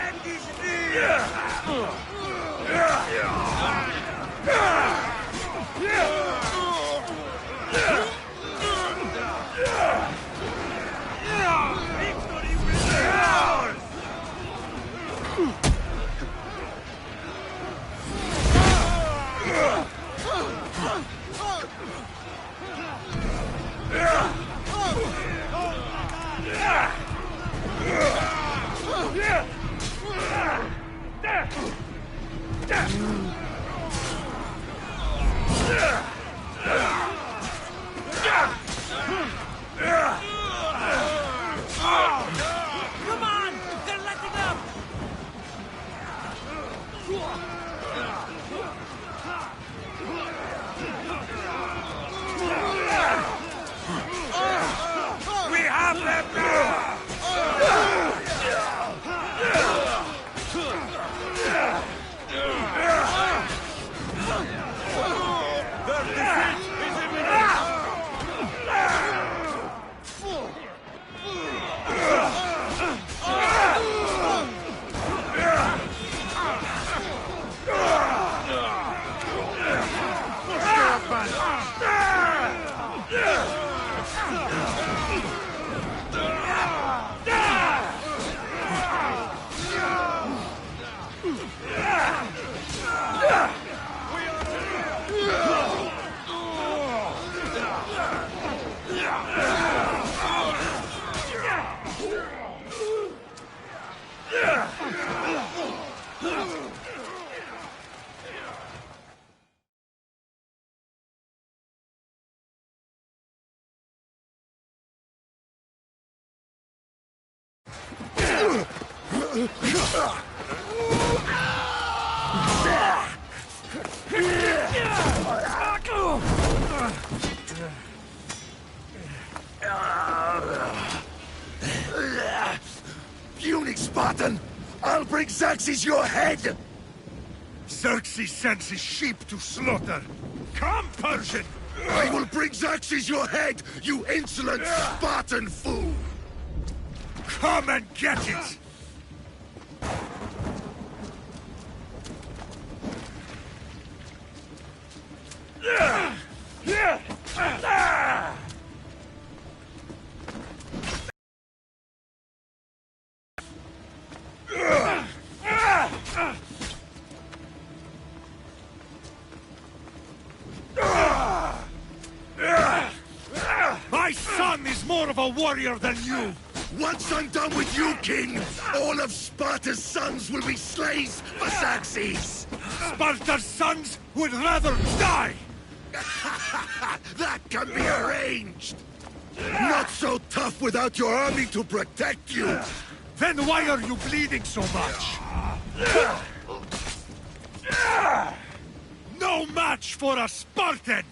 end is near! Victory will be ours! Come on! They're letting up! We have them now! Their defeat is imminent! Puny Spartan! I'll bring Xerxes your head! Xerxes sends his sheep to slaughter. Come, Persian! I will bring Xerxes your head, you insolent Spartan fool! Come and get it! My son is more of a warrior than you! Once I'm done with you, King, all of Sparta's sons will be slaves for Xerxes! Sparta's sons would rather die! That can be arranged! Not so tough without your army to protect you! Then why are you bleeding so much? No match for a Spartan!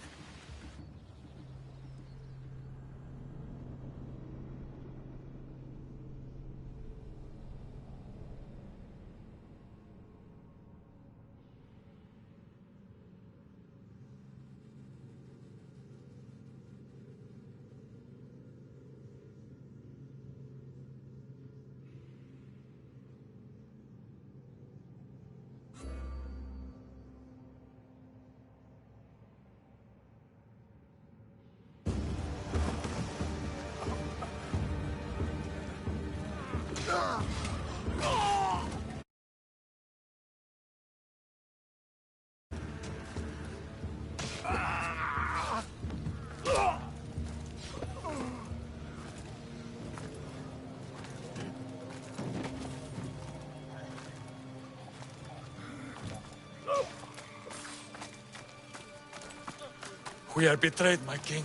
We are betrayed, my king.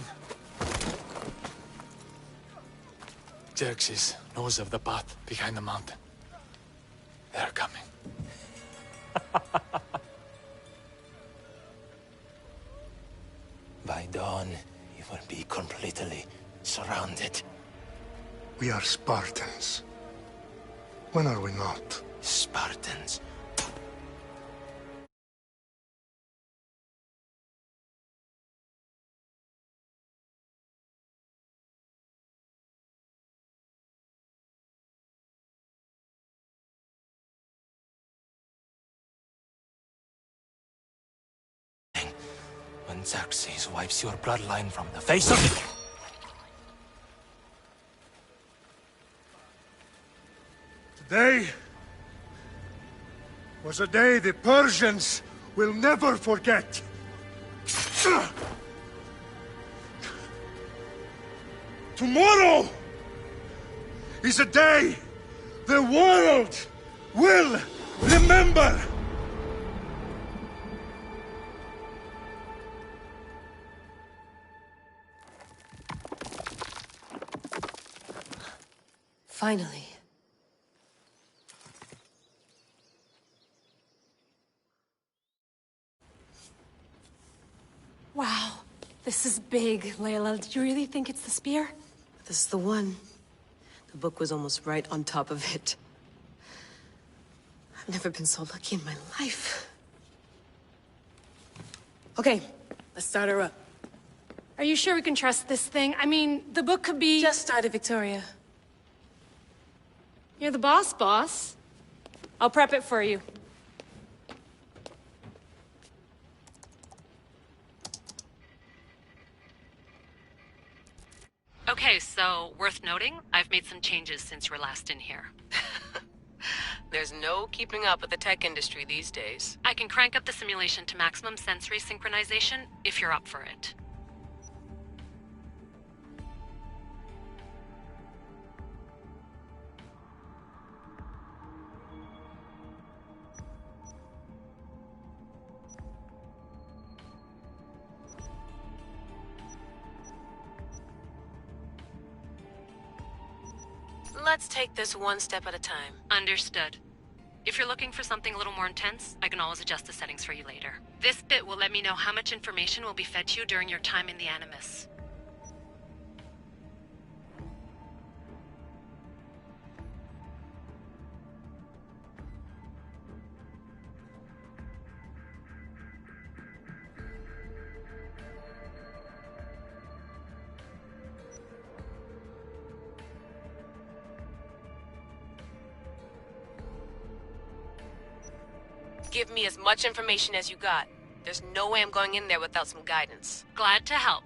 Xerxes knows of the path behind the mountain. They're coming. By dawn, you will be completely surrounded. We are Spartans. When are we not? Spartans. Xerxes wipes your bloodline from the face of the... Today was a day the Persians will never forget. Tomorrow is a day the world will remember. Finally. Wow, this is big, Layla. Did you really think it's the spear? This is the one. The book was almost right on top of it. I've never been so lucky in my life. Okay, let's start her up. Are you sure we can trust this thing? I mean, the book could be... Just started, Victoria. You're the boss. I'll prep it for you. Okay, so, worth noting, I've made some changes since you were last in here. There's no keeping up with the tech industry these days. I can crank up the simulation to maximum sensory synchronization, if you're up for it. Let's take this one step at a time. Understood. If you're looking for something a little more intense, I can always adjust the settings for you later. This bit will let me know how much information will be fed to you during your time in the Animus. Give me as much information as you got. There's no way I'm going in there without some guidance. Glad to help.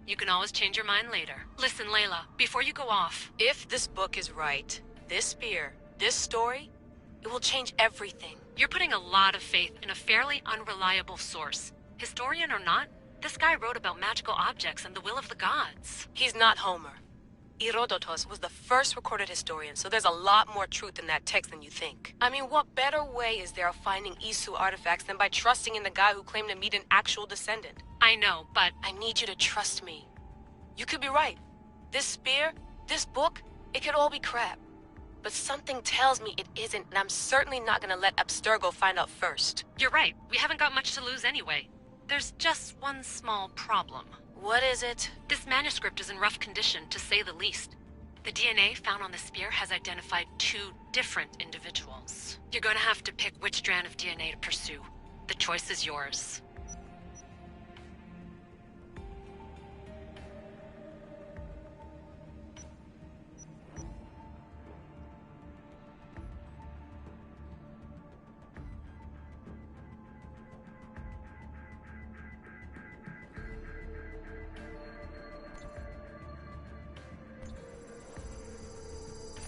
You can always change your mind later. Listen, Layla, before you go off... If this book is right, this spear, this story, it will change everything. You're putting a lot of faith in a fairly unreliable source. Historian or not, this guy wrote about magical objects and the will of the gods. He's not Homer. Herodotus was the first recorded historian, so there's a lot more truth in that text than you think. I mean, what better way is there of finding Isu artifacts than by trusting in the guy who claimed to meet an actual descendant? I know, but... I need you to trust me. You could be right. This spear, this book, it could all be crap. But something tells me it isn't, and I'm certainly not gonna let Abstergo find out first. You're right. We haven't got much to lose anyway. There's just one small problem. What is it? This manuscript is in rough condition, to say the least. The DNA found on the spear has identified 2 different individuals. You're going to have to pick which strand of DNA to pursue. The choice is yours.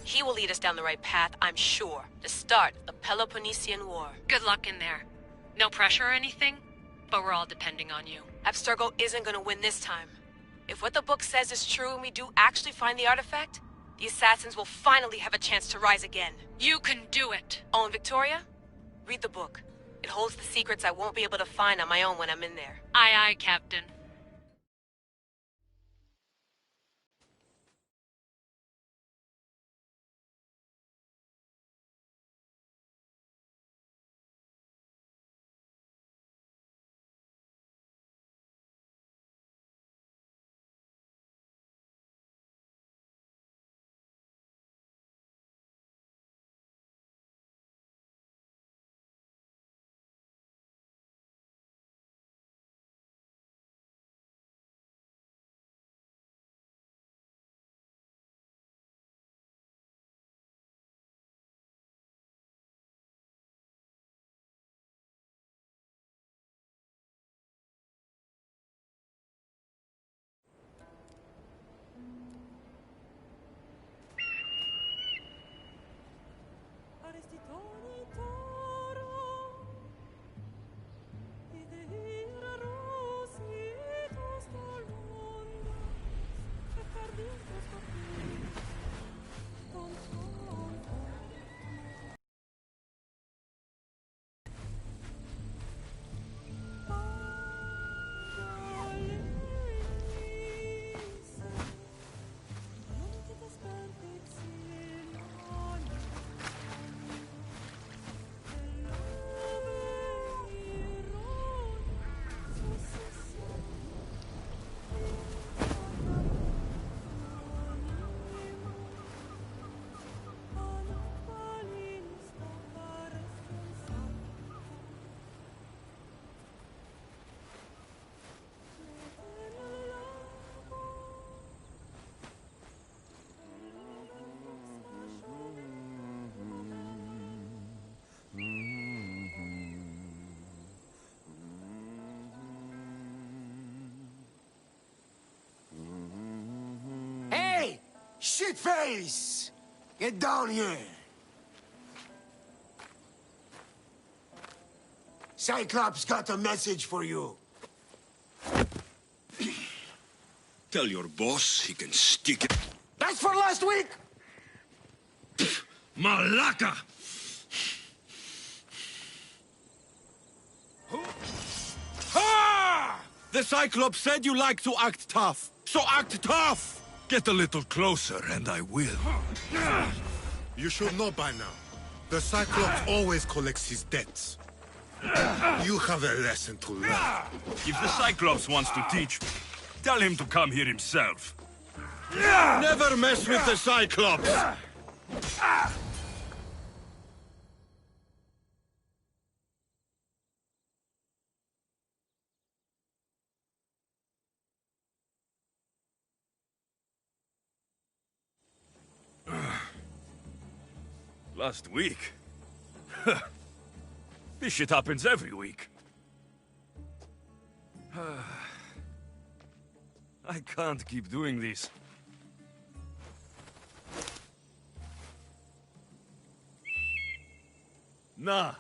He will lead us down the right path, I'm sure. To start the Peloponnesian War. Good luck in there. No pressure or anything, but we're all depending on you. Abstergo isn't gonna win this time. If what the book says is true and we do actually find the artifact, the assassins will finally have a chance to rise again. You can do it! Oh, and Victoria? Read the book. It holds the secrets I won't be able to find on my own when I'm in there. Aye, aye, Captain. Shitface! Get down here! Cyclops got a message for you. Tell your boss he can stick it. That's for last week! Malaka! Ha! The Cyclops said you like to act tough, so act tough! Get a little closer, and I will. You should know by now. The Cyclops always collects his debts. You have a lesson to learn. If the Cyclops wants to teach me, tell him to come here himself. Never mess with the Cyclops! Last week? This shit happens every week. I can't keep doing this. Nah.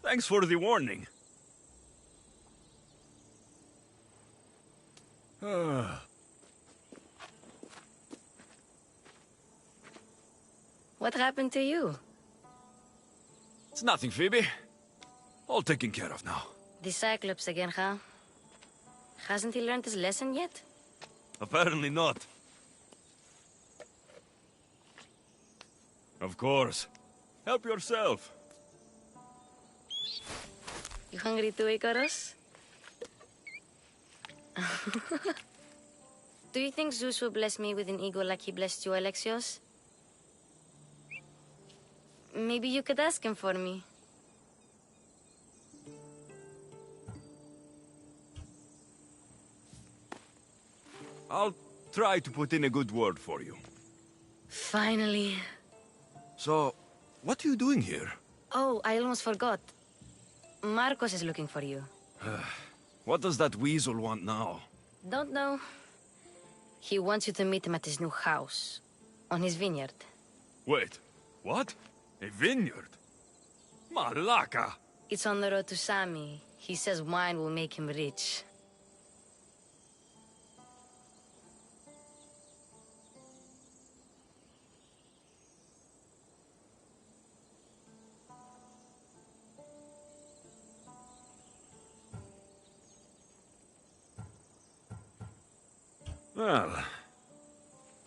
Thanks for the warning. What happened to you? It's nothing, Phoebe. All taken care of now. The Cyclops again, huh? Hasn't he learned his lesson yet? Apparently not. Of course. Help yourself. You hungry too, Icarus? Do you think Zeus will bless me with an ego like he blessed you, Alexios? Maybe you could ask him for me. I'll try to put in a good word for you. Finally. So, what are you doing here? Oh, I almost forgot. Marcos is looking for you. What does that weasel want now? Don't know. He wants you to meet him at his new house. On his vineyard. Wait, what? A vineyard? Malaka! It's on the road to Sami. He says wine will make him rich. Well,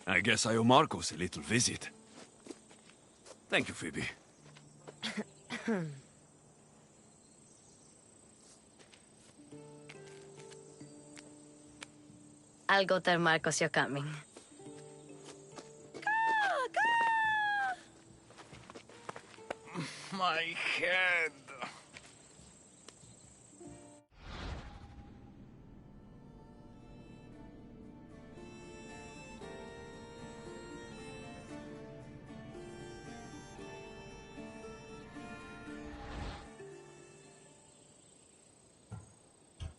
I guess I owe Marcos a little visit. Thank you, Phoebe. I'll go tell Marcos you're coming. My head.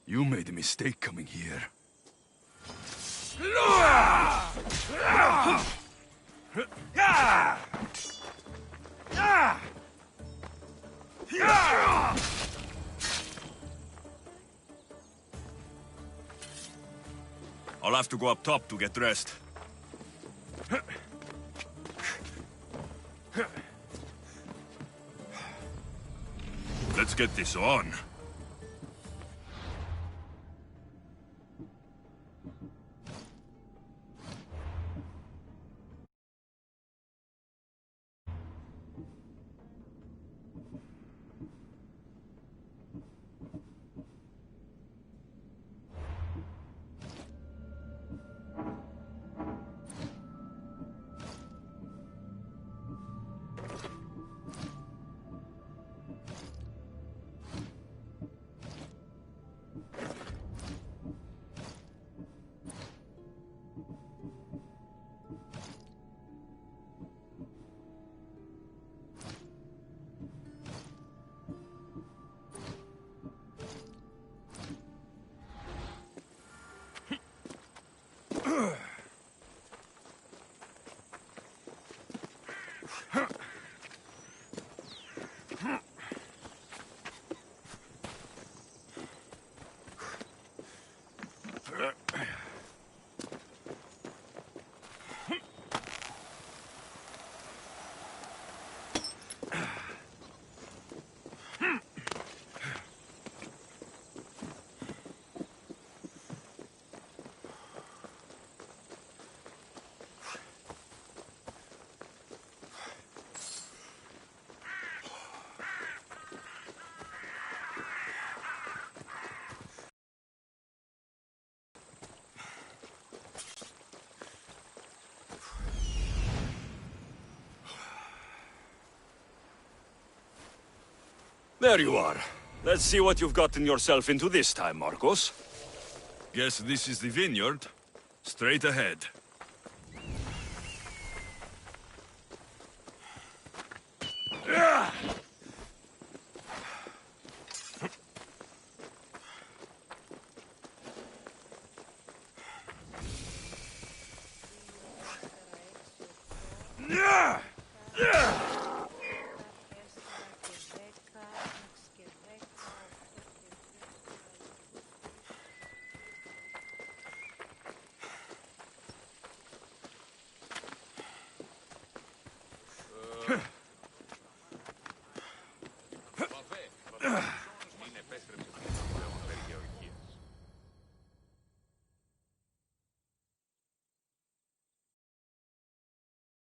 You made a mistake coming here. I'll have to go up top to get dressed. Let's get this on. There you are. Let's see what you've gotten yourself into this time, Marcos. Guess this is the vineyard. Straight ahead.